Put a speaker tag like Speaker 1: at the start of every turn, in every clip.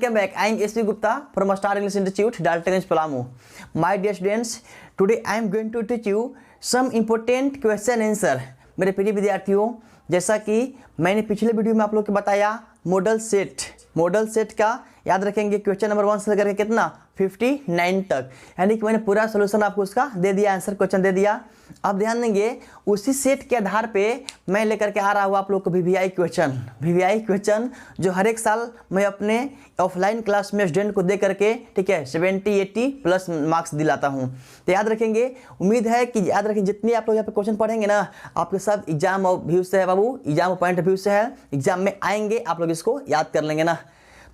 Speaker 1: welcome back. I am S.V. Gupta from Star English Institute, Daltonganj, Palamu. My dear students, today I am going to teach you some important question answer. मेरे प्रिय विद्यार्थियों, जैसा कि मैंने पिछले video में आप लोग को बताया मॉडल सेट का याद रखेंगे क्वेश्चन नंबर 1 से लेकर कितना 59 तक, यानी कि मैंने पूरा सोल्यूशन आपको उसका दे दिया, आंसर क्वेश्चन दे दिया। अब ध्यान देंगे उसी सेट के आधार पे मैं लेकर के आ रहा हूँ आप लोग को वीवीआई क्वेश्चन जो हर एक साल मैं अपने ऑफलाइन क्लास में स्टूडेंट को दे करके, ठीक है, 70-80 प्लस मार्क्स दिलाता हूँ। तो याद रखेंगे, उम्मीद है कि याद रखेंगे जितने आप लोग यहाँ पे क्वेश्चन पढ़ेंगे ना, आपके सब एग्जाम व्यू से है बाबू, एग्जाम पॉइंट ऑफ व्यू से है, एग्जाम में आएंगे आप लोग इसको याद कर लेंगे ना।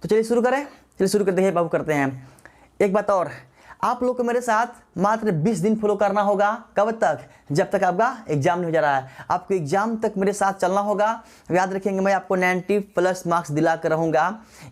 Speaker 1: तो चलिए शुरू करते हैं बाबू, करते हैं। एक बात और, आप लोग को मेरे साथ मात्र 20 दिन फॉलो करना होगा। कब तक? जब तक आपका एग्जाम नहीं हो जा रहा है। आपको एग्जाम तक मेरे साथ चलना होगा। याद रखेंगे मैं आपको 90 प्लस मार्क्स दिला कर रहूँगा।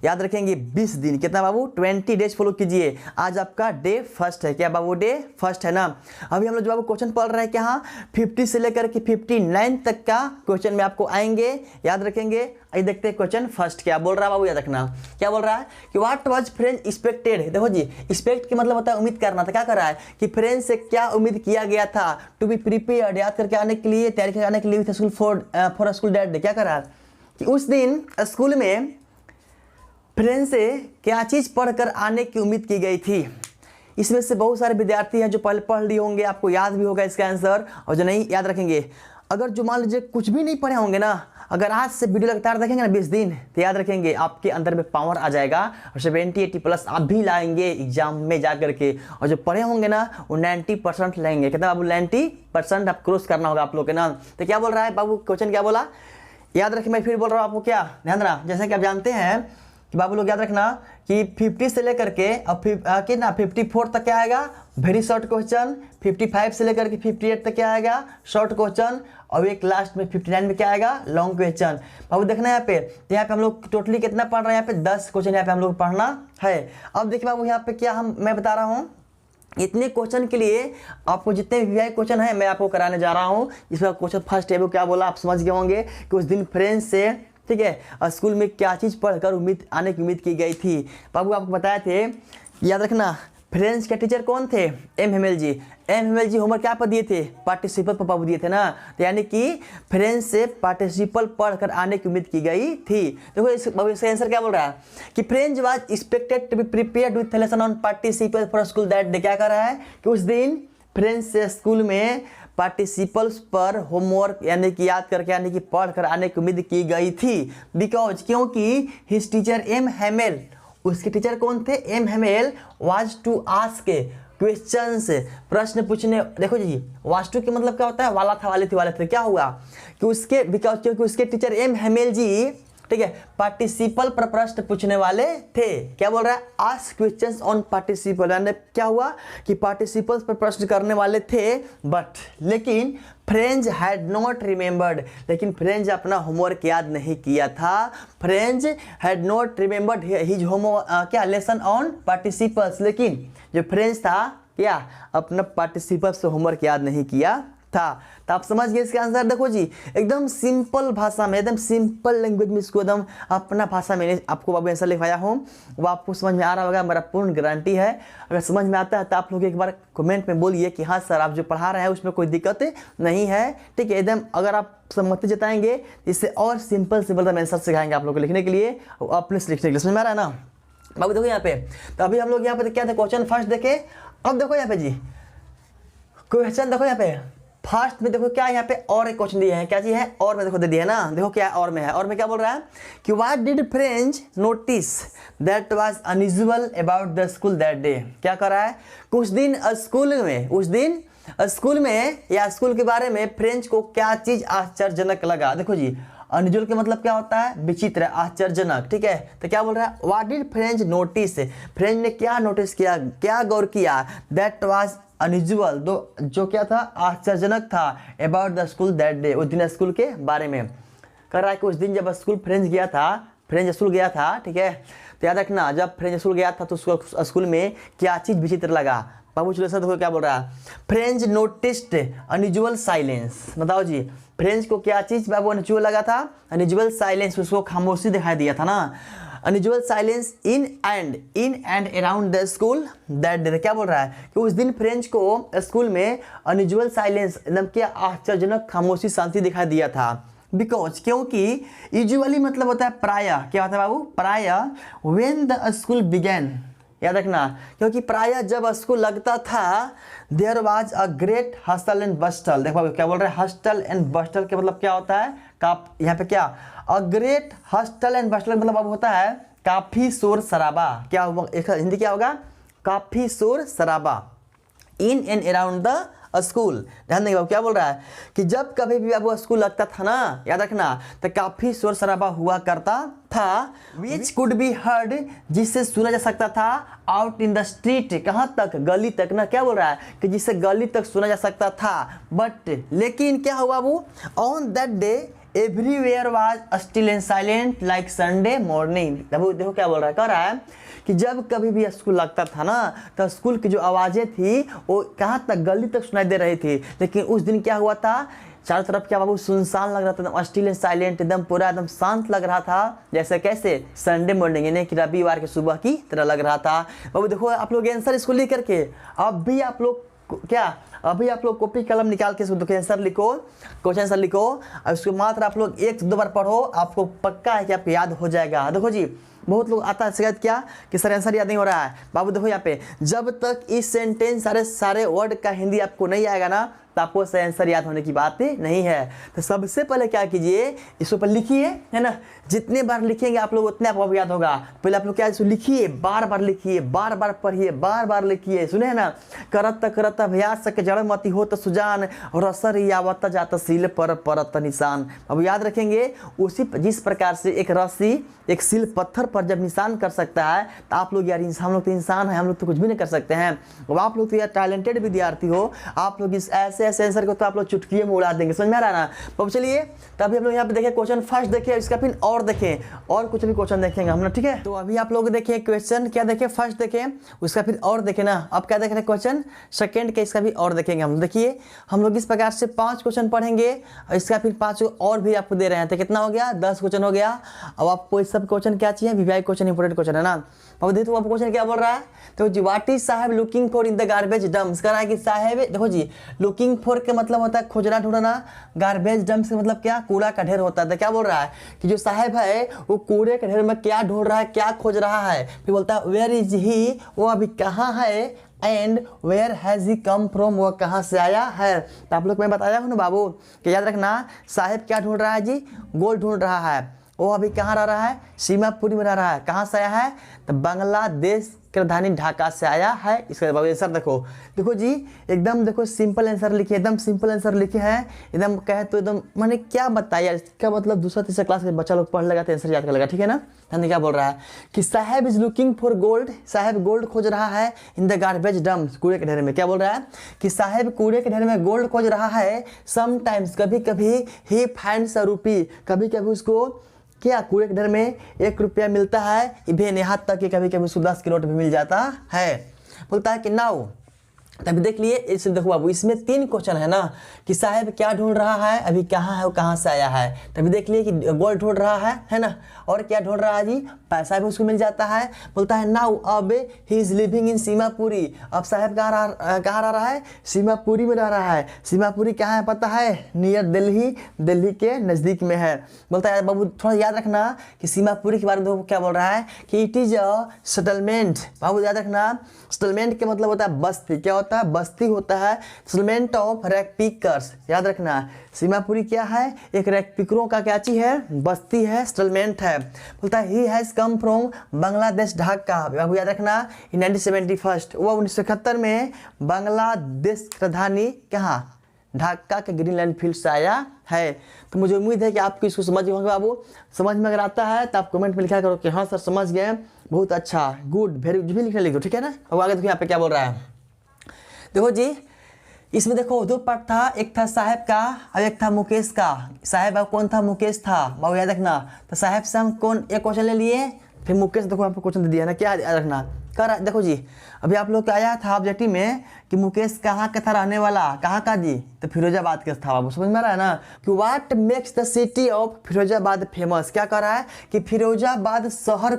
Speaker 1: याद रखेंगे 20 दिन, कितना बाबू? 20 डेज फॉलो कीजिए। आज आपका डे फर्स्ट है। क्या बाबू? डे फर्स्ट है ना। अभी हम लोग जो बाबू क्वेश्चन पढ़ रहे हैं कि हाँ 50 से लेकर के 59 तक का क्वेश्चन में आपको आएंगे। याद रखेंगे, आइए देखते हैं क्वेश्चन फर्स्ट क्या बोल रहा है बाबू। याद रखना क्या बोल रहा है कि व्हाट वाज फ्रेंच एक्सपेक्टेड। देखो जी, एक्सपेक्ट के मतलब होता है उम्मीद करना। था क्या कर रहा है कि फ्रेंच से क्या उम्मीद किया गया था, टू बी प्रिपेयर्ड, याद करके आने के लिए, तैयारी करके आने के लिए with school for school that. क्या कर रहा है कि उस दिन स्कूल में फ्रेंच से क्या चीज़ पढ़कर आने की उम्मीद की गई थी। इसमें से बहुत सारे विद्यार्थी हैं जो पहले पढ़ लिए होंगे, आपको याद भी होगा इसका आंसर, और जो नहीं याद रखेंगे, अगर जो मान लीजिए कुछ भी नहीं पढ़े होंगे ना, अगर आज से वीडियो लगातार देखेंगे ना 20 दिन, तो याद रखेंगे आपके अंदर में पावर आ जाएगा और 70-80 प्लस आप भी लाएंगे एग्जाम में जा करके। और जो पढ़े होंगे ना वो 90% लाएंगे। कितना बाबू? 90% आप क्रॉस करना होगा आप लोग के ना। तो क्या बोल रहा है बाबू, क्वेश्चन क्या बोला? याद रखिए, मैं फिर बोल रहा हूँ आपको, क्या ध्यान देना। जैसे कि आप जानते हैं कि बाबू लोग याद रखना कि 50 से लेकर के अब कितना 54 तक क्या आएगा, वेरी शॉर्ट क्वेश्चन। 55 से लेकर के 58 तक क्या आएगा, शॉर्ट क्वेश्चन। और एक लास्ट में 59 में क्या आएगा, लॉन्ग क्वेश्चन। बाबू देखना यहाँ पे, तो यहाँ पे हम लोग टोटली कितना पढ़ रहे हैं, यहाँ पे 10 क्वेश्चन यहाँ पे हम लोग पढ़ना है। अब देखिए बाबू यहाँ पे क्या मैं बता रहा हूँ, इतने क्वेश्चन के लिए आपको जितने वीवीआई क्वेश्चन है मैं आपको कराने जा रहा हूँ। इसका क्वेश्चन फर्स्ट है वो क्या बोला, आप समझ गए होंगे कि उस दिन फ्रेंच से, ठीक है, स्कूल में क्या चीज़ पढ़कर आने की उम्मीद की गई थी। बाबू आपको बताए थे, याद रखना, फ्रेंच के टीचर कौन थे? एम जी होमवर्क क्या पर दिए थे? पार्टिसिपल पर बाबू दिए थे ना। तो यानी कि फ्रेंच से पार्टिसिपल पढ़कर आने की उम्मीद की गई थी। देखो बाबू इसका आंसर क्या बोल रहा है कि French was expected to be prepared with lesson on participle for school that day. क्या कर रहा है कि उस दिन फ्रेंच से स्कूल में पार्टिसिपल्स पर होमवर्क यानी कि याद करके यानी कि पढ़ कर आने की उम्मीद की गई थी। बिकॉज क्योंकि हिज टीचर एम हेमेल, उसके टीचर कौन थे? M Hamel was to ask questions, प्रश्न पूछने। देखो जी, वाज टू के मतलब क्या होता है? वाला था, वाले थे। क्या हुआ कि उसके बिकॉज क्योंकि उसके टीचर एम हेमेल जी, ठीक है, पार्टिसिपल पर प्रश्न पूछने वाले थे। क्या बोल रहा है? आस्क क्वेश्चंस ऑन पार्टिसिपल, यानी क्या हुआ कि पार्टिसिपल्स पर प्रश्न करने वाले थे, बट लेकिन फ्रेंच हैड नॉट रिमेंबर्ड, लेकिन फ्रेंच अपना होमवर्क याद नहीं किया था। French had not remembered his homework, क्या, लेसन ऑन पार्टिसिपल्स, लेकिन जो फ्रेंच था क्या अपना पार्टिसिपल्स से होमवर्क याद नहीं किया था। तो आप समझ गए इसका आंसर। देखो जी, एकदम सिंपल भाषा में, एकदम सिंपल लैंग्वेज में इसको एकदम अपना भाषा में आपको बाबू आंसर लिखवाया हूँ, वो आपको समझ में आ रहा होगा, मेरा पूर्ण गारंटी है। अगर समझ में आता है तो आप लोग एक बार कमेंट में बोलिए कि हाँ सर आप जो पढ़ा रहे हैं उसमें कोई दिक्कत नहीं है, ठीक है। एकदम अगर आप सहमति जताएंगे इससे और सिंपल आंसर सिखाएंगे आप लोग को लिखने के लिए, अपने से लिखने के लिए। समझ में आ रहा है ना बाबू? देखो यहाँ पे, तो अभी हम लोग यहाँ पे क्या था, क्वेश्चन फर्स्ट देखे। अब देखो यहाँ पे जी क्वेश्चन, देखो यहाँ पे फर्स्ट में देखो क्या यहाँ पे और एक क्वेश्चन दिए हैं। क्या चीज है? और में देखो दे दिया ना। देखो क्या और में है, और में क्या बोल रहा है कि what did French notice that was unusual about the school that day. क्या कर रहा है कि उस दिन स्कूल में या स्कूल के बारे में फ्रेंच को क्या चीज आश्चर्यजनक लगा। देखो जी, अनयूजुअल के मतलब क्या होता है? विचित्र, आश्चर्यजनक, ठीक है। तो क्या बोल रहा है, what did French notice, French ने क्या नोटिस किया, क्या गौर किया, दैट वाज अनयूजुअल, जो क्या था, आश्चर्यजनक था, about the school that day, उस दिन स्कूल के बारे में। कर रहा है कि उस दिन जब फ्रेंच स्कूल गया था, ठीक है। तो याद रखना, जब फ्रेंच स्कूल गया था तो स्कूल में क्या चीज विचित्र लगा। बाबू चलो देखो क्या बोल रहा है, फ्रेंच नोटिस्ड अनयूजुअल साइलेंस। बताओ जी, फ्रेंच को क्या चीज बाबू अनयूजुअल लगा था? अनयूजुअल साइलेंस, उसको खामोशी दिखाई दिया था ना। Unusual silence in and around the school that day. क्या बोल रहा है कि उस दिन फ्रेंच को स्कूल में अनयूजुअल साइलेंस एकदम क्या आश्चर्यजनक खामोशी शांति दिखाई दिया था। बिकॉज क्योंकि यूजुअली मतलब होता है प्रायः, क्या होता है बाबू, प्रायः व्हेन द स्कूल बिगेन, याद रखना, क्योंकि प्रायः जब स्कूल लगता था there was a great hustle and bustle. देखो क्या बोल रहे हैं, हस्टल एंड बस्टल के मतलब क्या होता है, यहाँ पे क्या, अ ग्रेट हस्टल एंड बस्टल मतलब अब होता है काफी शोर शराबा। क्या होगा हिंदी, क्या होगा, काफी शोर शराबा in and around the school. ध्यान देंगे बाबू, क्या बोल रहा है कि जब कभी भी बाबू स्कूल लगता था ना, याद रखना, तो काफी शोर शराबा हुआ करता था, विच कुड बी हर्ड, जिससे सुना जा सकता था, आउट इन द स्ट्रीट, कहाँ तक, गली तक ना। क्या बोल रहा है कि जिससे गली तक सुना जा सकता था। बट लेकिन क्या हुआ बाबू, on that day everywhere was still and silent like Sunday morning. देखो क्या बोल रहा है, कह रहा है कि जब कभी भी स्कूल लगता था ना तो स्कूल की जो आवाज़ें थी वो कहाँ तक, गली तक सुनाई दे रही थी। लेकिन उस दिन क्या हुआ था, चारों तरफ क्या बाबू सुनसान लग रहा था, एकदम स्टिल एंड साइलेंट, एकदम पूरा एकदम शांत लग रहा था, जैसे कैसे संडे मॉर्निंग, यानी कि रविवार की सुबह की तरह लग रहा था। बाबू देखो आप लोग आंसर इसको लिख करके अब भी आप लोग अभी आप लोग कॉपी कलम निकाल के इसको आंसर लिखो, क्वेश्चन आंसर लिखो, और उसको मात्र आप लोग 1-2 बार पढ़ो, आपको पक्का है कि आपको याद हो जाएगा। देखो जी बहुत लोग आता है शिकायत क्या कि सर आंसर याद नहीं हो रहा है। बाबू देखो यहाँ पे जब तक इस सेंटेंस सारे वर्ड का हिंदी आपको नहीं आएगा ना तो आपको सही आंसर याद होने की बात नहीं है। तो सबसे पहले क्या कीजिए, इसको पर लिखिए, है ना, जितने बार लिखेंगे आप लोग उतने आपको याद होगा। पहले आप लोग क्या इसको लिखिए, बार बार लिखिए, बार बार पढ़िए, बार बार लिखिए, सुने है ना, करत अभ्यास सके जड़ मती हो तो सुजान, और असर आवत जाता सील पर परत निशान। अब याद रखेंगे उसी जिस प्रकार से एक रस्सी एक सील पत्थर पर जब निशान कर सकता है तो आप लोग यार हम लोग तो इंसान है, हम लोग तो कुछ भी नहीं कर सकते हैं। अब आप लोग तो यार टैलेंटेड विद्यार्थी हो, आप लोग इस ऐसे आंसर को तो आप लोग चुटकियों में उड़ा देंगे, समझ में आ रहा है ना। तो चलिए तभी हम लोग यहाँ पे देखें क्वेश्चन फर्स्ट देखें, इसका फिर और देखें और कुछ भी क्वेश्चन देखेंगे हम ना, ठीक है। तो अभी आप लोग देखें क्वेश्चन क्या देखें, फर्स्ट देखें, उसका फिर और देखें ना। अब क्या देख रहे हैं क्वेश्चन सेकंड के, इसका भी और देखेंगे हम। देखिए हम लोग इस प्रकार से 5 क्वेश्चन पढ़ेंगे और इसका फिर 5 और भी आपको दे रहे हैं, तो कितना हो गया, 10 क्वेश्चन हो गया। अब आपको इस सब क्वेश्चन क्या चाहिए, वीवीआई क्वेश्चन, इंपोर्टेंट क्वेश्चन है ना। अब देखो अब क्वेश्चन क्या बोल रहा है, तो जी व्हाट इज साहब looking for in the garbage dumps. कह रहा है कि साहब, देखो जी लुकिंग फॉर के मतलब होता है खोजना ढूंढना, गार्बेज डम्प्स का मतलब क्या, कूड़ा का ढेर होता है। क्या बोल रहा है कि जो साहब है वो कूड़े के ढेर में क्या ढूंढ रहा है, क्या खोज रहा है। फिर बोलता है वेयर इज ही, वो अभी कहाँ है, and where has he come from, वो कहाँ से आया है। तो आप लोग मैं बताया हूँ ना बाबू कि याद रखना, साहब क्या ढूंढ रहा है जी, गोल्ड ढूंढ रहा है, वो अभी कहाँ रह रहा है, सीमापुरी में रह रहा है। कहाँ से आया है, तो बांग्लादेश की राजधानी ढाका से आया है। इसका आंसर देखो जी एकदम देखो सिंपल आंसर लिखे, एकदम सिंपल आंसर लिखे हैं, एकदम कहे तो एकदम मैंने क्या बताया, इसका मतलब दूसरा तीसरा क्लास के बच्चा लोग पढ़ लेगा तो आंसर याद कर लेगा, ठीक है ना। हमने क्या बोल रहा है कि साहब इज लुकिंग फॉर गोल्ड, साहब गोल्ड खोज रहा है इन द गार्बेज डम्प, कूड़े के ढेर में। क्या बोल रहा है कि साहब कूड़े के ढेर में गोल्ड खोज रहा है, समटाइम्स कभी कभी ही फाइंड्स अ रूपी, कभी कभी उसको क्या कूड़े के ढेर में 1 रुपया मिलता है, इवन यहाँ तक कि कभी कभी उसको 10 की नोट भी मिल जाता है। बोलता है कि नाउ, तभी देख लिए इस देखो बाबू इसमें 3 क्वेश्चन है ना कि साहब क्या ढूंढ रहा है, अभी कहाँ है, वो कहाँ से आया है। तभी देख लिए कि गोल्ड ढूंढ रहा है ना, और क्या ढूंढ रहा है जी, पैसा भी उसको मिल जाता है। बोलता है नाउ अब he is living in Seemapuri, अब साहब कहाँ रह रहा है, सीमापुरी में रह रहा है। सीमापुरी कहाँ है पता है, नियर दिल्ली, दिल्ली के नज़दीक में है। बोलता है बाबू थोड़ा याद रखना कि सीमापुरी के बारे में क्या बोल रहा है कि इट इज अ सेटलमेंट। बाबू याद रखना सेटलमेंट के मतलब होता है बस्ती, क्या होता है, बस्ती होता है, सेटलमेंट ऑफ रैक पिकर्स। याद रखना सीमापुरी क्या है, एक रैक पिकरों का क्या चीज है, बस्ती है, सेटलमेंट है। बोलता है he has come from Bangladesh Dhaka. बाबू याद रखना इन 1971 वो 1971 में बांग्लादेश राजधानी कहाँ, ढाका के ग्रीनलैंड फील्ड से आया है। तो मुझे उम्मीद है कि आपको इसको समझ होंगे बाबू। समझ में अगर आता है तो आप कमेंट में लिखा करो कि हाँ सर समझ गए, बहुत अच्छा, गुड, वेरी गुड भी लिखने लिखो, ठीक है ना। अब आगे देखो यहाँ पे क्या बोल रहा है, देखो जी इसमें देखो 2 पार्ट था, एक था साहब का और एक था मुकेश का। साहब कौन था, मुकेश था। बाबू याद रखना, तो साहब से हम कौन एक क्वेश्चन ले लिए, फिर मुकेश देखो आपको क्वेश्चन दे दिया है ना, क्या याद रखना कर। देखो जी अभी आप लोग का आया था ऑब्जेक्टिव में कि मुकेश कहाँ का था रहने वाला, कहाँ का जी, तो फिरोजाबाद का था बाबू, समझ में आ रहा है ना। कि what makes the city of Firozabad famous, क्या कर रहा है कि फिरोजाबाद शहर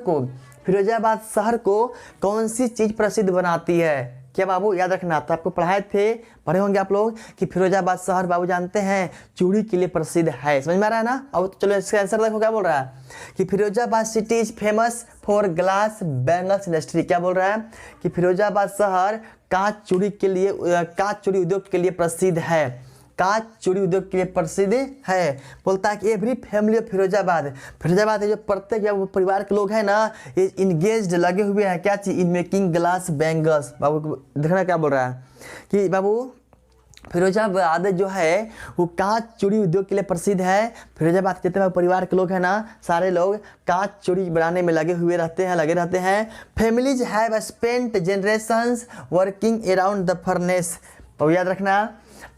Speaker 1: को कौन सी चीज़ प्रसिद्ध बनाती है। क्या बाबू याद रखना, तो आपको पढ़ाए थे, पढ़े होंगे आप लोग कि फिरोजाबाद शहर बाबू जानते हैं चूड़ी के लिए प्रसिद्ध है, समझ में आ रहा है ना। अब चलो इसका आंसर देखो क्या बोल रहा है कि Firozabad city is famous for glass bangles industry. क्या बोल रहा है कि फिरोजाबाद शहर कांच चूड़ी उद्योग के लिए प्रसिद्ध है, कांच चूड़ी उद्योग के लिए प्रसिद्ध है। बोलता है कि एवरी फैमिली ऑफ फिरोजाबाद के जो प्रत्येक परिवार के लोग हैं ना, ये इंगेज्ड लगे हुए हैं क्या चीज, इन मेकिंग ग्लास बैंगल्स। बाबू देखना क्या बोल रहा है कि बाबू फिरोजाबाद जो है वो कांच चूड़ी उद्योग के लिए प्रसिद्ध है। फिरोजाबाद के जितने परिवार के लोग हैं ना, सारे लोग कांच चूड़ी बनाने में लगे रहते हैं। Families have spent generations working around the furnace. तो याद रखना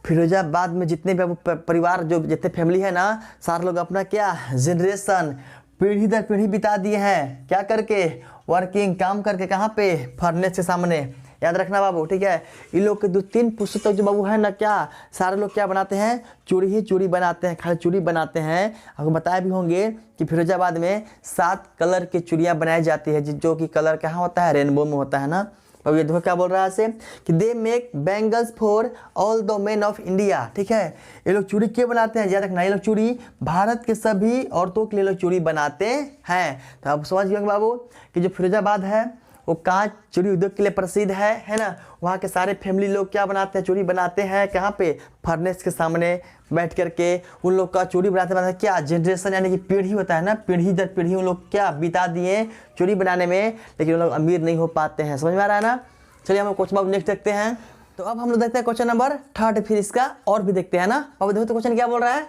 Speaker 1: फिरोजाबाद में जितने भी परिवार जो जितने फैमिली है ना, सारे लोग अपना क्या जनरेशन पीढ़ी दर पीढ़ी बिता दिए हैं, क्या करके, वर्किंग काम करके, कहाँ पे, फर्नेस के सामने। याद रखना बाबू, ठीक है। इन लोग के 2-3 पुस्तक जो बाबू है ना, क्या सारे लोग क्या बनाते हैं, चूड़ी बनाते हैं, खाली चूड़ी बनाते हैं। आपको बताए भी होंगे कि फिरोजाबाद में 7 कलर की चूड़ियाँ बनाई जाती है, जो कि कलर कहाँ होता है, रेनबो में होता है ना। अब ये देखो क्या बोल रहा है ऐसे कि they make bangles for all the main of India, ठीक है। ये लोग चूड़ी क्यों बनाते हैं, याद रखना, ये लोग चूड़ी भारत के सभी औरतों के लिए लोग चूड़ी बनाते हैं। तो आप समझ गए बाबू कि जो फिरोजाबाद है वो कांच चूड़ी उद्योग के लिए प्रसिद्ध है ना। वहाँ के सारे फैमिली लोग क्या बनाते हैं, चूड़ी बनाते हैं, कहाँ पे, फर्नेस के सामने बैठ करके उन लोग का चूड़ी बनाते क्या जनरेशन यानी कि पीढ़ी होता है ना, पीढ़ी दर पीढ़ी उन लोग क्या बिता दिए चूड़ी बनाने में, लेकिन उन लोग अमीर नहीं हो पाते हैं, समझ में आ रहा है ना। चलिए हम क्वेश्चन अब नेक्स्ट देखते हैं। तो अब हम लोग देखते हैं क्वेश्चन नंबर 3, फिर इसका और भी देखते हैं ना। अब देखो तो क्वेश्चन क्या बोल रहा है,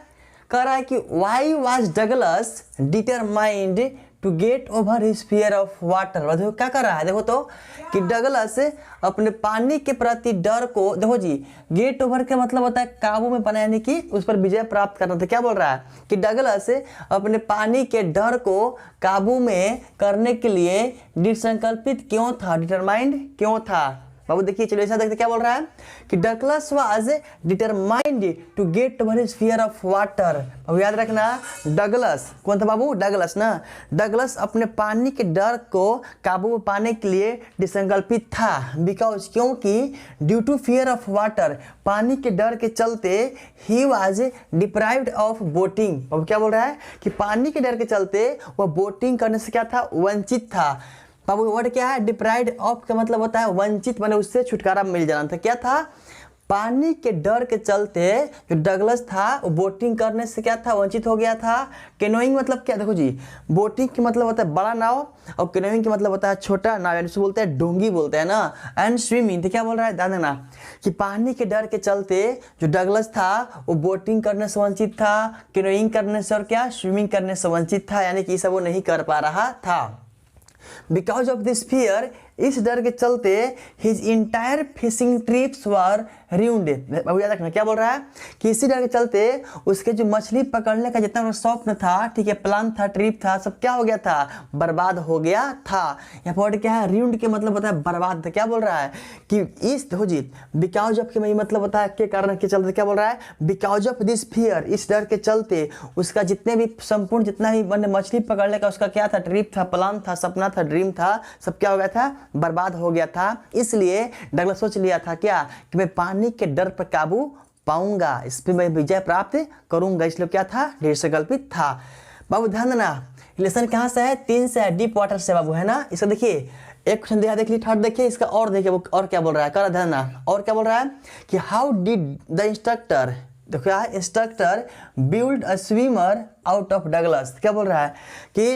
Speaker 1: कह रहा है कि why was Douglas determined to get over his fear of water. देखो क्या कर रहा है, देखो तो कि डगलस अपने पानी के प्रति डर को, देखो जी गेट ओवर का मतलब होता है काबू में पाना, यानी कि उस पर विजय प्राप्त करना। तो क्या बोल रहा है कि डगलस अपने पानी के डर को काबू में करने के लिए दृढ़ क्यों था, डिटरमाइंड क्यों था। बाबू देखिए, चलो ऐसा देखते क्या बोल रहा है कि Douglas was determined to get over his fear of water. अब याद रखना डगलस कौन था बाबू, डगलस ना। डगलस अपने पानी के डर को काबू में पाने के लिए संकल्पित था, बिकॉज क्योंकि due to fear of water, पानी के डर के चलते he was deprived of boating. अब क्या बोल रहा है कि पानी के डर के चलते वह बोटिंग करने से क्या था, वंचित था। बाबू वर्ड क्या है, डिप्राइव्ड ऑफ का मतलब होता है वंचित, माने उससे छुटकारा मिल जाना था। क्या था, पानी के डर के चलते जो डगलस था वो बोटिंग करने से क्या था, वंचित हो गया था। कैनोइंग मतलब क्या, देखो जी बोटिंग की मतलब होता है बड़ा नाव और कैनोइंग की मतलब होता है छोटा नाव, यानी उसको बोलते हैं डोंगी बोलते हैं ना। एंड स्विमिंग, तो क्या बोल रहा है ध्यान देना कि पानी के डर के चलते जो डगलस था वो बोटिंग करने से वंचित था, कैनोइंग करने से और क्या, स्विमिंग करने से वंचित था, यानी कि ये सब वो नहीं कर पा रहा था। बिकॉज ऑफ दिस फियर, इस डर के चलते हिज इंटायर फिशिंग ट्रिप्स वर रूइंड। याद रखना क्या बोल रहा है कि इसी डर के चलते उसके जो मछली पकड़ने का जितना स्वप्न था, ठीक है, प्लान था, ट्रिप था, सब क्या हो गया था, बर्बाद हो गया था। यहाँ पर क्या है, रूइंड के मतलब होता है बर्बाद था। क्या बोल रहा है कि इस, देखो जी बिकॉज ऑफ के मतलब होता है के कारण के चलते, क्या बोल रहा है, बिकॉज ऑफ दिस फियर, इस डर के चलते उसका जितने भी संपूर्ण जितना भी मछली पकड़ने का उसका क्या था, ट्रिप था, प्लान था, सपना था, ड्रीम था, सब क्या हो गया था, बर्बाद हो गया था। इसलिए डगलस सोच लिया था क्या कि मैं पानी के डर पर काबू पाऊंगा, इस पर मैं विजय प्राप्त करूंगा, इसलिए क्या था, दृढ़ संकल्पित था। बाबू ध्यान देना, लेसन कहाँ से है, 3 से है, डीप वाटर से बाबू है ना। इसका देखिए एक क्वेश्चन दिया, देख लीजिए, थर्ड देखिए इसका और देखिए वो और क्या बोल रहा है, कर ध्यान देना, और क्या बोल रहा है कि हाउ डिड द इंस्ट्रक्टर, देखो क्या है, instructor build a swimmer out of Douglas. क्या बोल रहा है कि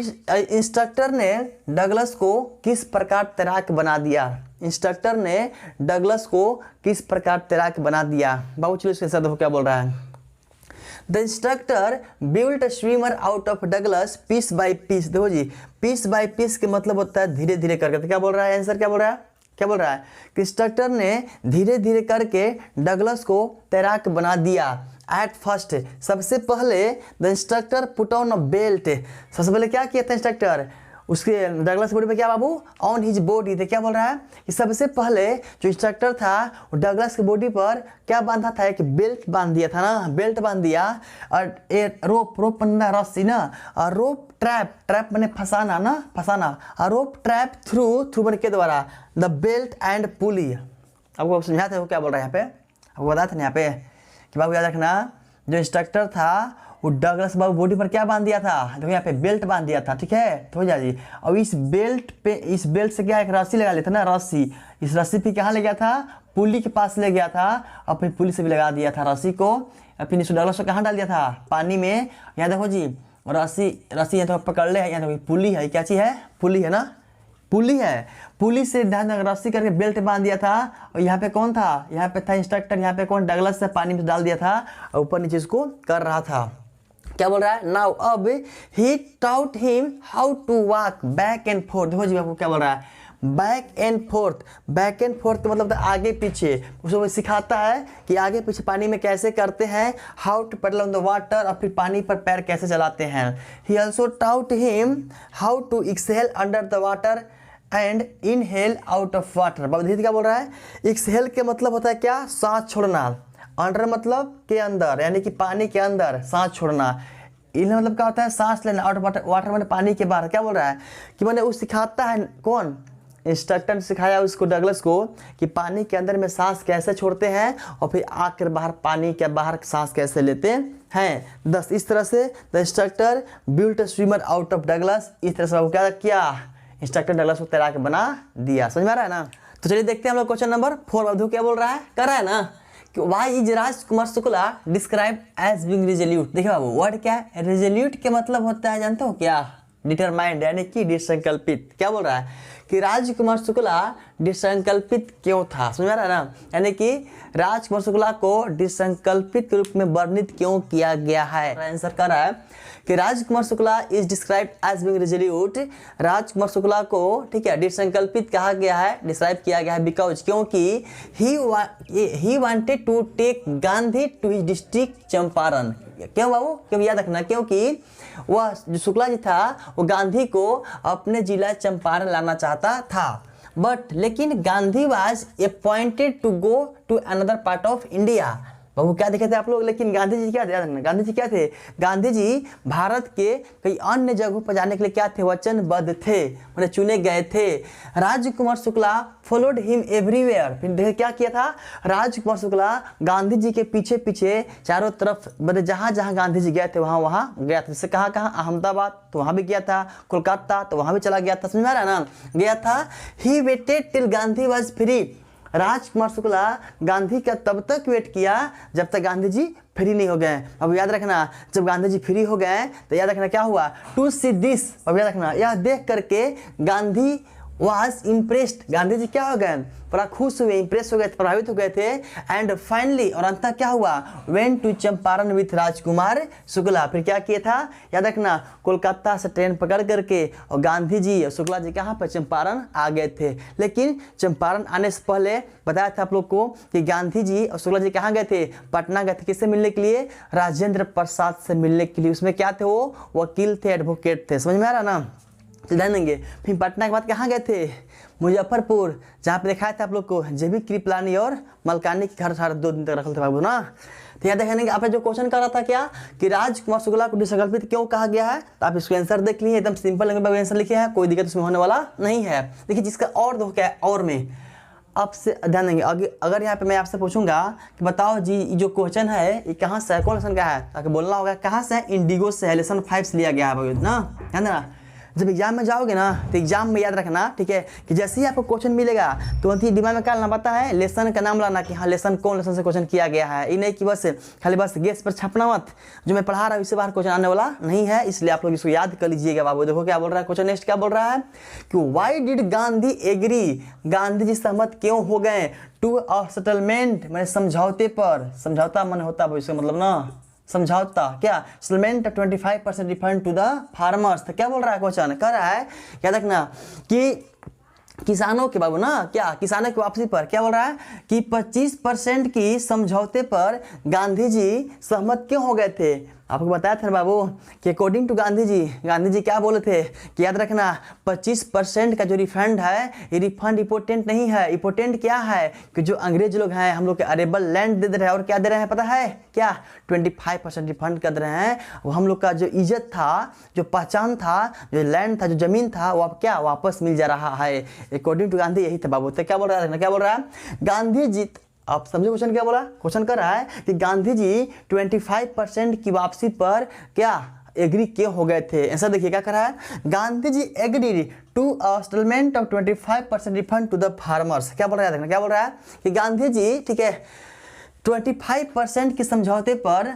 Speaker 1: इंस्ट्रक्टर ने डगलस को किस प्रकार तैराक बना दिया, इंस्ट्रक्टर ने डगलस को किस प्रकार तैराक बना दिया। बाबू चलो इसके साथ देखो क्या बोल रहा है, the instructor build a swimmer out of Douglas piece by piece. देखो जी पीस बाय पीस के मतलब होता है धीरे धीरे करके। तो क्या बोल रहा है आंसर, क्या बोल रहा है, क्या बोल रहा है कि इंस्ट्रक्टर ने धीरे धीरे करके डगलस को तैराक बना दिया। एट फर्स्ट, सबसे पहले the instructor put on a belt, सबसे पहले क्या किया था इंस्ट्रक्टर, उसके डगलस बॉडी पे क्या बाबू, ऑन हिज बॉडी थे। क्या बोल रहा है कि सबसे पहले जो इंस्ट्रक्टर था वो डगलस की बॉडी पर क्या बांधा था, एक बेल्ट बांध दिया था ना, बेल्ट बांध दिया, और रोप बंधा रस्सी ना, और रोप ट्रैप मैंने फंसाना ना, फंसाना, और रोप ट्रैप थ्रू बन के द्वारा द बेल्ट एंड पुली। आपको समझाते हो क्या बोल रहा है यहाँ पे, आपको बताया था ना यहाँ पे कि बाबू याद रखना जो इंस्ट्रक्टर था वो डगलस बाबू बॉडी पर क्या बांध दिया था, देखो यहाँ पे बेल्ट बांध दिया था, ठीक है, तो हो जाए जी। अब इस बेल्ट से क्या एक रस्सी लगा लेता ना, रस्सी, इस रस्सी पे कहाँ ले गया था, पुली के पास ले गया था, और फिर पुली से भी लगा दिया था रस्सी को, और फिर इस डगलस को कहाँ डाल दिया था, पानी में। यहाँ देखो जी रस्सी यहाँ तो पकड़ ले, यहाँ देखो पुली है, क्या चीज़ है, पुली है ना, पुली है, पुली से ध्यान रस्सी करके बेल्ट बांध दिया था, और यहाँ पे कौन था, यहाँ पे था इंस्ट्रक्टर, यहाँ पे कौन, डगलस से पानी में डाल दिया था और ऊपर नीचे इसको कर रहा था। क्या बोल रहा है, नाउ अब he taught him how to walk back and forth. देखो जी आपको क्या बोल रहा है, बैक एंड फोर्थ का मतलब आगे पीछे, उसको सिखाता है कि आगे पीछे पानी में कैसे करते हैं, how to pedal on the water, और फिर पानी पर पैर कैसे चलाते हैं। He also taught him how to exhale under the water and inhale out of water. बाबू धीरे क्या बोल रहा है, एक्सहेल के मतलब होता है क्या, सांस छोड़ना, अंडर मतलब के अंदर, यानी कि पानी के अंदर सांस छोड़ना, इनहेल मतलब क्या होता है, सांस लेना, आउट ऑफ वाटर मैंने पानी के बाहर। क्या बोल रहा है कि मैंने उस सिखाता है, कौन, इंस्ट्रक्टर ने सिखाया उसको, डगलस को, कि पानी के अंदर में सांस कैसे छोड़ते हैं और फिर आकर बाहर पानी के बाहर सांस कैसे लेते हैं। 10 इस तरह से the instructor built a swimmer out of Douglas. इस तरह से वो क्या किया, इंस्ट्रक्टर डगलस को तैराक बना दिया। समझ में आ रहा है ना। तो चलिए देखते हैं हम लोग क्वेश्चन नंबर 4। अवधू क्या बोल रहा है, कर रहा है ना, कि why is Rajkumar Shukla describe as being resolute. देखिए बाबू वर्ड क्या है, रिजोल्यूट के मतलब होता है जानते हो क्या, डिटरमाइंड, यानी कि दृढ़संकल्पित। क्या बोल रहा है कि राजकुमार शुक्ला दृढ़संकल्पित क्यों था, समझ आ रहा है ना, यानी कि राजकुमार शुक्ला को दृढ़संकल्पित के रूप में वर्णित क्यों किया गया है। आंसर कर रहा है कि Rajkumar Shukla is describe as being resolute. Rajkumar Shukla को, ठीक है, दृढ़संकल्पित कहा गया है, डिस्क्राइब किया गया है, बिकॉज क्योंकि he wanted to take Gandhi to his district Champaran. क्यों बाबू, क्यों याद रखना, क्योंकि वह जो शुक्ला जी था वो गांधी को अपने जिला चंपारण लाना चाहता था, बट लेकिन Gandhi was appointed to go to another part of India. बाबू क्या देखे थे आप लोग, लेकिन गांधी जी क्या थे, गांधी जी क्या थे, गांधी जी भारत के कई अन्य जगहों पर जाने के लिए क्या थे, वचनबद्ध थे, मतलब चुने गए थे। Rajkumar Shukla followed him everywhere. फिर देखिए क्या किया था, राजकुमार शुक्ला गांधी जी के पीछे पीछे चारों तरफ, मतलब जहाँ जहाँ गांधी जी गए थे वहाँ गया था। जैसे कहाँ अहमदाबाद तो वहाँ भी गया था, कोलकाता तो वहाँ भी चला गया था, समझ में आ रहा है ना, गया था। He waited till Gandhi was free. Rajkumar Shukla Gandhi का तब तक वेट किया जब तक गांधी जी फ्री नहीं हो गए। अब याद रखना, जब गांधी जी फ्री हो गए तो याद रखना क्या हुआ, टू सी दिस, अब याद रखना, यह देख करके गांधी वाज इम्प्रेस्ड, गांधी जी क्या हो गए, बड़ा खुश हुए, इंप्रेस हो गए, प्रभावित हो गए थे। एंड फाइनली, और अंततः क्या हुआ, went to Champaran with Rajkumar Shukla. फिर क्या किया था, याद रखना, कोलकाता से ट्रेन पकड़ करके और गांधी जी और शुक्ला जी कहाँ पर, चंपारण आ गए थे। लेकिन चंपारण आने से पहले बताया था आप लोग को कि गांधी जी और शुक्ला जी कहाँ गए थे, पटना गए थे, किससे मिलने के लिए, राजेंद्र प्रसाद से मिलने के लिए। उसमें क्या थे, वो वकील थे, एडवोकेट थे, समझ में आ रहा ना, ध्यान देंगे। फिर पटना के बाद कहाँ गए थे, मुजफ्फरपुर, जहाँ पे दिखाया था आप लोग को जेबी कृपलानी और मलकानी के घर 2 दिन तक रखल थे बाबू ना। तो यहाँ देखेंगे आपने जो क्वेश्चन कर रहा था क्या, कि राजकुमार शुक्ला को दृढ़संकल्पित क्यों कहा गया है, तो आप इसको आंसर देख लिए, एकदम सिंपल लैंग्वेज में आंसर लिखे हैं, कोई दिक्कत इसमें होने वाला नहीं है। देखिए जिसका और दो क्या है, और में आपसे ध्यान देंगे। अगर यहाँ पे मैं आपसे पूछूंगा कि बताओ जी जो क्वेश्चन है ये कहाँ से है, कौन लेसन का है, ताकि बोलना होगा कहाँ से है, इंडिगो से है, लेसन 5 से लिया गया है ना, ध्यान देना। जब एग्जाम में जाओगे ना तो एग्जाम में याद रखना, ठीक है, कि जैसे ही आपको क्वेश्चन मिलेगा तो दिमाग में क्या लाना पता है, लेसन का नाम लाना, कि हाँ लेसन कौन लेसन से क्वेश्चन किया गया है। ये नहीं कि बस खाली बस गेस पर छपना मत, जो मैं पढ़ा रहा हूँ इससे बाहर क्वेश्चन आने वाला नहीं है, इसलिए आप लोग इसको याद कर लीजिएगा बाबू। देखो क्या बोल रहा है क्वेश्चन, नेक्स्ट क्या बोल रहा है कि why did Gandhi agree, Gandhi ji सहमत क्यों हो गए, टू अ सेटलमेंट, मैंने समझौते पर, समझौता मन होता है इसका मतलब ना, समझौता क्या, settlement 25% refund to the farmers. तो क्या बोल रहा है क्वेश्चन, कह रहा है याद रखना कि किसानों के बाबू ना, क्या किसानों की वापसी पर, क्या बोल रहा है कि 25% की समझौते पर गांधी जी सहमत क्यों हो गए थे, आपको बताया था ना बाबू कि अकॉर्डिंग टू गांधी जी क्या बोले थे कि याद रखना 25% का जो रिफंड है ये रिफंड इंपॉर्टेंट नहीं है। इंपॉर्टेंट क्या है कि जो अंग्रेज लोग हैं हम लोग के अरेबल लैंड दे रहे हैं और क्या दे रहे हैं पता है क्या 25% रिफंड कर रहे हैं। वो हम लोग का जो इज्जत था, जो पहचान था, जो लैंड था, जो जमीन था, वो अब क्या वापस मिल जा रहा है। अकॉर्डिंग टू गांधी यही था बाबू। तो क्या बोल रहा है, क्या बोल रहा है गांधी जी, आप समझे क्वेश्चन क्या बोला। क्वेश्चन कर रहा है कि गांधी जी 25% की वापसी पर क्या एग्री क्यों हो गए थे। आंसर देखिए क्या कर रहा है, Gandhi ji agree to settlement of 25% refund to the farmers. क्या बोल रहा है देखना, क्या बोल रहा है कि गांधी जी ठीक है 25% के समझौते पर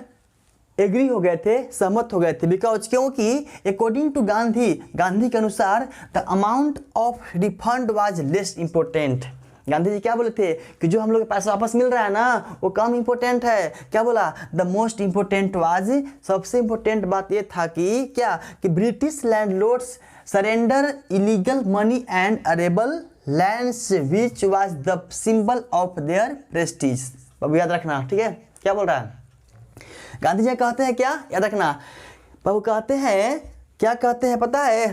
Speaker 1: एग्री हो गए थे, सहमत हो गए थे। बिकॉज क्योंकि अकॉर्डिंग टू गांधी के अनुसार the amount of refund was less important. Gandhi ji क्या बोले थे कि जो हम लोग के पैसा वापस मिल रहा है ना वो कम इंपॉर्टेंट है। क्या बोला, द मोस्ट इंपॉर्टेंट वाज, सबसे इंपॉर्टेंट बात ये था कि क्या कि British landlords surrender illegal money and arable lands which was the symbol of their prestige. बाबू याद रखना ठीक है। क्या बोल रहा है गांधी जी कहते हैं, क्या याद रखना बाबू, कहते हैं क्या कहते हैं पता है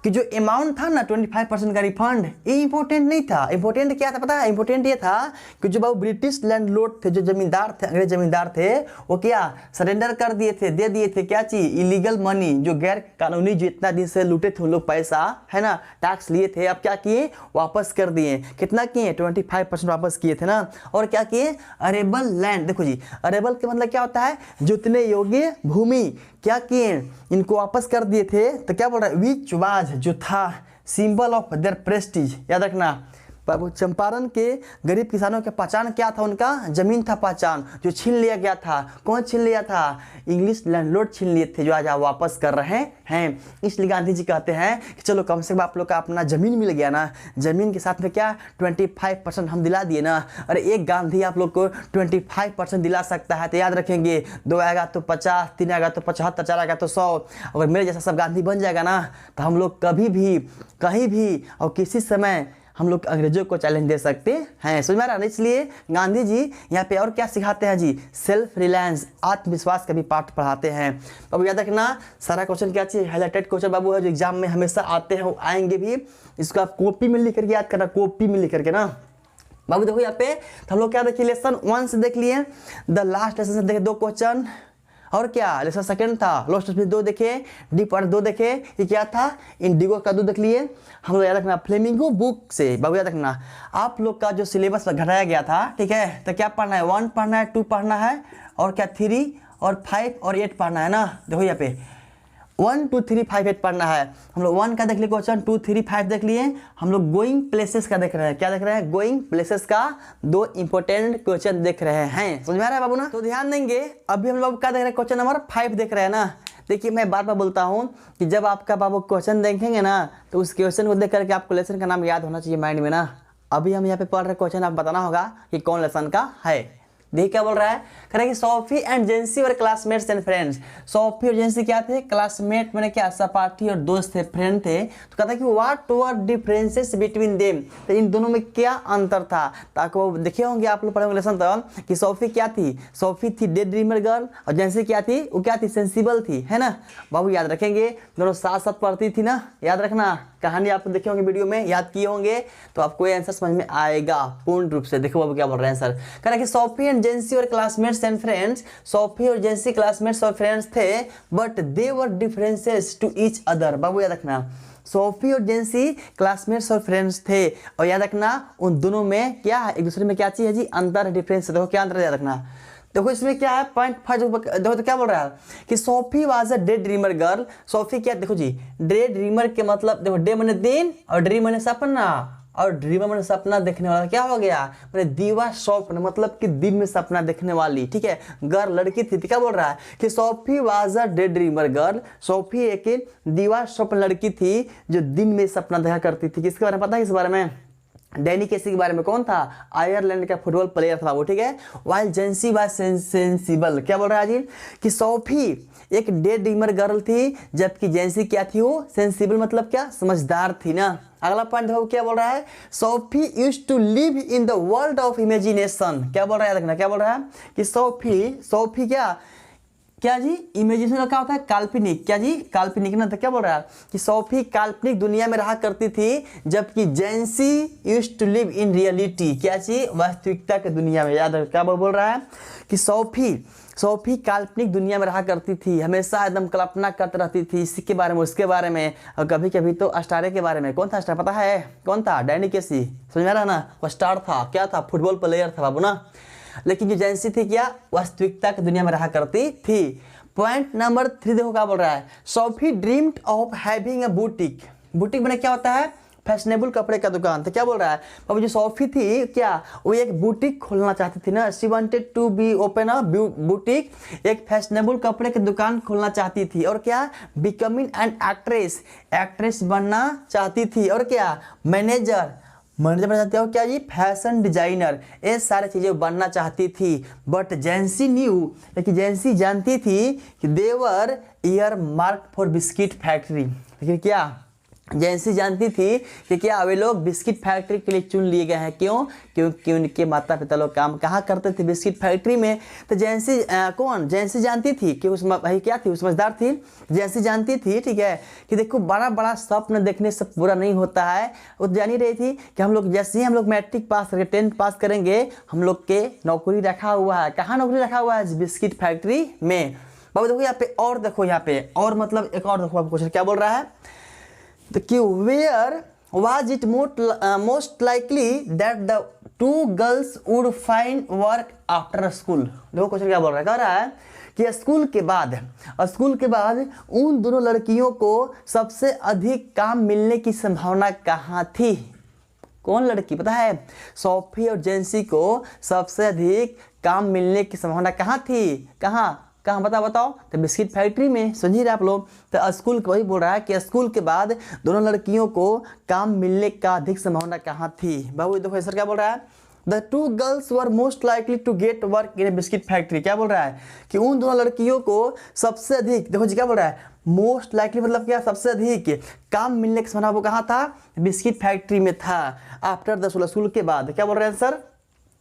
Speaker 1: कि जो अमाउंट था ना 25% का रिफंड ये इंपॉर्टेंट नहीं था। इंपॉर्टेंट क्या था पता है, इंपॉर्टेंट ये था कि जो बाबू ब्रिटिश लैंडलॉर्ड थे, जो जमींदार थे, अंग्रेज जमींदार थे, वो क्या सरेंडर कर दिए थे, दे दिए थे क्या चीज, इलीगल मनी, जो गैर कानूनी जो इतना दिन से लूटे थे उन लोग पैसा है ना, टैक्स लिए थे, अब क्या किए वापस कर दिए। कितना किए 25% वापस किए थे ना। और क्या किए अरेबल लैंड, देखो जी अरेबल के मतलब क्या होता है जुतने योग्य भूमि, क्या किए इनको वापस कर दिए थे। तो क्या बोल रहा है विच वाज, जो था सिंबल ऑफ देयर प्रेस्टीज। याद रखना बाबू चंपारण के गरीब किसानों की पहचान क्या था, उनका जमीन था पहचान, जो छीन लिया गया था। कौन छीन लिया था, इंग्लिश लैंडलॉर्ड छीन लिए थे, जो आज आप वापस कर रहे हैं। इसलिए गांधी जी कहते हैं कि चलो कम से कम आप लोग का अपना जमीन मिल गया ना, जमीन के साथ में क्या 25% हम दिला दिए ना। अरे एक गांधी आप लोग को 25% दिला सकता है, तो याद रखेंगे 2 आएगा तो 50, 3 आएगा तो 75, 4 आएगा तो 100। अगर मेरे जैसा सब गांधी बन जाएगा ना तो हम लोग कभी भी कहीं भी और किसी समय हम लोग अंग्रेजों को चैलेंज दे सकते हैं। समझ में आ रहा है। इसलिए गांधी जी यहाँ पे और क्या सिखाते हैं जी, सेल्फ रिलायंस, आत्मविश्वास का भी पाठ पढ़ाते हैं। बाबू याद रखना सारा क्वेश्चन क्या चाहिए, हाईलाइटेड क्वेश्चन बाबू है जो एग्जाम में हमेशा आते हैं, वो आएंगे भी। इसको आप कॉपी में लिख करके याद करना, कॉपी में लिख करके ना। बाबू देखो यहाँ पे तो हम लोग क्या देखिए लेसन 1 से देख लिए, द लास्ट लेसन से देखे 2 क्वेश्चन, और क्या लेसन सेकंड था लास्ट में 2 देखे, डी पार्ट 2 देखे, ये क्या था इंडिगो का 2 देख लिए। हम लोग याद रखना फ्लेमिंगो बुक से, बाबू याद रखना आप लोग का जो सिलेबस घटाया गया था ठीक है, तो क्या पढ़ना है 1 पढ़ना है, 2 पढ़ना है, और क्या 3 और 5 और 8 पढ़ना है ना। देखो यहाँ पे 1 2 3 5 8 पढ़ना है। हम लोग 1 का देख लिए क्वेश्चन, 2 3 5 देख लिए। हम लोग गोइंग प्लेसेस का देख रहे हैं, क्या देख रहे हैं गोइंग प्लेसेस का 2 इंपॉर्टेंट क्वेश्चन देख रहे हैं। समझ में आ रहा है बाबू ना। तो ध्यान देंगे अभी हम लोग क्या देख रहे हैं, क्वेश्चन नंबर 5 देख रहे हैं ना। देखिए मैं बार बार बोलता हूँ कि जब आपका बाबू क्वेश्चन देखेंगे ना तो उस क्वेश्चन को देख करके आपको लेसन का नाम याद होना चाहिए माइंड में ना। अभी हम यहाँ पे पढ़ रहे क्वेश्चन, आप बताना होगा कि कौन लेसन का है। देखिए क्या बोल रहा है, कह रहा है कि सोफी एंड जेंसी और क्लासमेट्स एंड फ्रेंड्स। सोफी और जेंसी क्या थे, क्लासमेट मैंने क्या सहपाठी और दोस्त थे, फ्रेंड थे। तो कहता है कि what were differences between them, तो इन दोनों में क्या अंतर था। ताकि वो देखे होंगे आप लोग पढ़े लेसन तो कि सोफी क्या थी, सोफी थी डे ड्रीमर गर्ल, और जेंसी क्या थी, वो क्या थी सेंसिबल थी, है ना। बाबू याद रखेंगे दोनों साथ साथ पढ़ती थी ना, याद रखना कहानी आप देखे होंगे वीडियो में, याद किए होंगे तो आपको ये आंसर समझ में आएगा पूर्ण रूप से। देखो बाबू क्या बोल रहे हैं आंसर, कह रहा है कि सोफी एंड जेंसी और क्लासमेट्स एंड फ्रेंड्स, सोफी और जेंसी क्लासमेट्स और फ्रेंड्स थे, but they were differences to each other. बाबू याद रखना सोफी और जेंसी क्लासमेट्स और फ्रेंड्स थे, और याद रखना उन दोनों में क्या है, एक दूसरे में क्या चीज है जी, अंतर डिफरेंस। देखो क्या अंतर याद रखना। देखो इसमें क्या है पॉइंट 5, देखो तो क्या बोल रहा है कि Sophie was a day dreamer girl. Sophie क्या, देखो जी डे ड्रीमर के मतलब देखो डे माने दिन और ड्रीम माने सपना, और ड्रीमर माने सपना देखने वाला। क्या हो गया मैंने दीवा स्वप्न मतलब कि दिन में सपना देखने वाली, ठीक है। गर्ल लड़की थी, क्या बोल रहा है कि Sophie was a day dreamer girl. Sophie एक दीवा स्वप्न लड़की थी जो दिन में सपना देखा करती थी। किसके बारे में पता है, इस बारे में डैनी केसी के बारे में। कौन था, आयरलैंड का फुटबॉल प्लेयर था वो, ठीक है। वाइल जेंसी वाज सेंसिबल, क्या बोल रहा है जी कि सोफी एक डे ड्रीमर गर्ल थी, जबकि जेंसी क्या थी, वो सेंसिबल मतलब क्या समझदार थी ना। अगला पॉइंट देखो क्या बोल रहा है, Sophie used to live in the world of imagination. क्या बोल रहा है देखना, क्या बोल रहा है कि सोफी क्या क्या जी, इमेजिनेशन का क्या होता है, काल्पनिक। क्या जी, काल्पनिक ना। तो क्या बोल रहा है कि सोफी काल्पनिक दुनिया में रहा करती थी, जबकि Jansie used to live in reality. क्या जी, वास्तविकता के दुनिया में। याद रखो क्या बोल रहा है कि सोफी काल्पनिक दुनिया में रहा करती थी, हमेशा एकदम कल्पना करती रहती थी इसी के बारे में उसके बारे में, और कभी कभी तो स्टार के बारे में। कौन था स्टार, पता है कौन था? डैनी केसी, समझ में आ रहा ना, वो स्टार था। क्या था? फुटबॉल प्लेयर था बाबू ना। लेकिन जो जैंसी थी क्या, वास्तविकता की दुनिया में रहा करती थी। पॉइंट नंबर 3 देखो क्या बोल रहा है, Sophie dreamed of having a boutique. Boutique मैंने क्या होता है, फैशनेबल कपड़े का दुकान। तो क्या बोल रहा है बाबू, जो सोफी थी क्या, वो एक बुटीक खोलना चाहती थी ना। She wanted to be open a boutique, एक फैशनेबल कपड़े की दुकान खोलना चाहती थी। और क्या, बिकमिंग एन एक्ट्रेस बनना चाहती थी। और क्या, मैनेजर बनना चाहते हो। क्या जी, फैशन डिजाइनर, ये सारी चीज़ें बनना चाहती थी। बट जैंसी न्यू, लेकिन जैंसी जानती थी कि they were earmark for biscuit factory. लेकिन क्या, जैंसी जानती थी कि क्या वे लोग बिस्किट फैक्ट्री के लिए चुन लिए गए हैं। क्यों? क्योंकि उनके माता पिता लोग काम कहाँ करते थे, बिस्किट फैक्ट्री में। तो जैंसी जैंसी जानती थी कि उसमें भाई क्या थी, समझदार थी। जैंसी जानती थी, ठीक है, कि देखो बड़ा बड़ा स्वप्न देखने से पूरा नहीं होता है। वो जान ही रही थी कि हम लोग जैसे ही हम लोग मैट्रिक पास करके 10th पास करेंगे, हम लोग के नौकरी रखा हुआ है। कहाँ नौकरी रखा हुआ है? बिस्किट फैक्ट्री में। बाबू देखो यहाँ पे, और देखो यहाँ पे, और मतलब एक और देखो, क्वेश्चन क्या बोल रहा है, तो कि where was it most likely that the two girls would find work after school. देखो क्वेश्चन क्या बोल रहा है, कह रहा है कि स्कूल के बाद उन दोनों लड़कियों को सबसे अधिक काम मिलने की संभावना कहाँ थी। कौन लड़की, पता है? सोफी और जैंसी को सबसे अधिक काम मिलने की संभावना कहाँ थी? कहाँ बताओ। तो बिस्किट फैक्ट्री में। समझिए रहे आप लोग। तो स्कूल वही बोल रहा है कि स्कूल के बाद दोनों लड़कियों को काम मिलने का अधिक संभावना कहाँ थी। बाबू देखो सर क्या बोल रहा है, the two girls were most likely to get work in a biscuit factory. क्या बोल रहा है कि उन दोनों लड़कियों को सबसे अधिक, देखो जी क्या बोल रहा है, मोस्ट लाइकली मतलब क्या, सबसे अधिक काम मिलने की संभावना वो कहाँ था, बिस्किट फैक्ट्री में था। आफ्टर द स्कूल के बाद। क्या बोल रहे हैं सर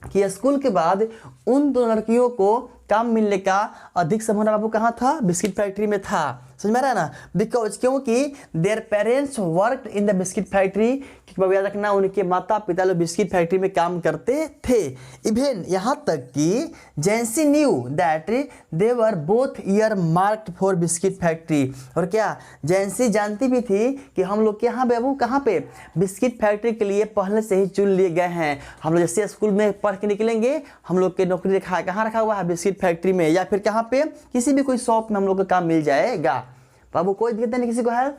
Speaker 1: कि स्कूल के बाद उन दोनों लड़कियों को काम मिलने का अधिक संभावना बाबू कहाँ था, बिस्किट फैक्ट्री में था। समझ में आ रहा है ना, बिकॉज क्योंकि their parents worked in the biscuit factory. बाबू याद रखना, उनके माता पिता लोग बिस्किट फैक्ट्री में काम करते थे। इवन यहाँ तक कि Jancy knew that they were both ear marked for biscuit factory. और क्या, जैंसी जानती भी थी कि हम लोग यहाँ बाबू कहाँ पे, बिस्किट फैक्ट्री के लिए पहले से ही चुन लिए गए हैं। हम लोग जैसे स्कूल में पढ़ के निकलेंगे, हम लोग के नौकरी कहाँ रखा हुआ है, बिस्किट फैक्ट्री में, या फिर कहाँ पे, किसी भी कोई शॉप में हम लोग का काम मिल जाएगा। बाबू कोई दिक्कत नहीं किसी को है।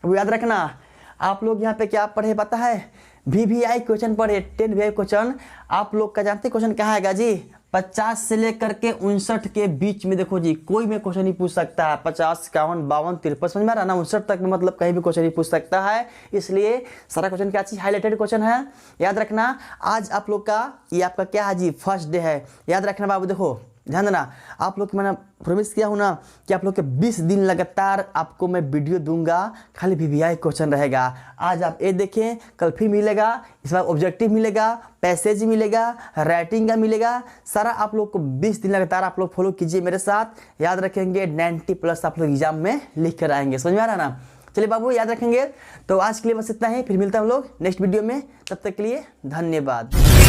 Speaker 1: अब याद रखना, आप लोग यहाँ पे क्या पढ़े पता है, VVI क्वेश्चन पढ़े, 10 VVI क्वेश्चन। आप लोग का जानते क्वेश्चन कहाँ आएगा जी, 50 से लेकर के 59 के बीच में। देखो जी कोई में क्वेश्चन नहीं पूछ सकता है, 50, 51, 52, 53, समझ में आ रहा ना, 59 तक में मतलब कहीं भी क्वेश्चन नहीं पूछ सकता है। इसलिए सारा क्वेश्चन क्या चीज, हाईलाइटेड क्वेश्चन है। याद रखना, आज आप लोग का ये आपका क्या है जी, फर्स्ट डे है। याद रखना बाबू, देखो ध्यान देना, आप लोग मैंने प्रॉमिस किया हूँ ना कि आप लोग के 20 दिन लगातार आपको मैं वीडियो दूंगा, खाली VVI क्वेश्चन रहेगा। आज आप ये देखें, कल फिर मिलेगा, इस बार ऑब्जेक्टिव मिलेगा, पैसेज मिलेगा, राइटिंग का मिलेगा, सारा आप लोग को 20 दिन लगातार आप लोग फॉलो कीजिए मेरे साथ। याद रखेंगे 90+ आप लोग एग्जाम में लिख कर आएंगे। समझ में आ रहा ना, चलिए बाबू याद रखेंगे। तो आज के लिए बस इतना ही, फिर मिलता हम लोग नेक्स्ट वीडियो में, तब तक के लिए धन्यवाद।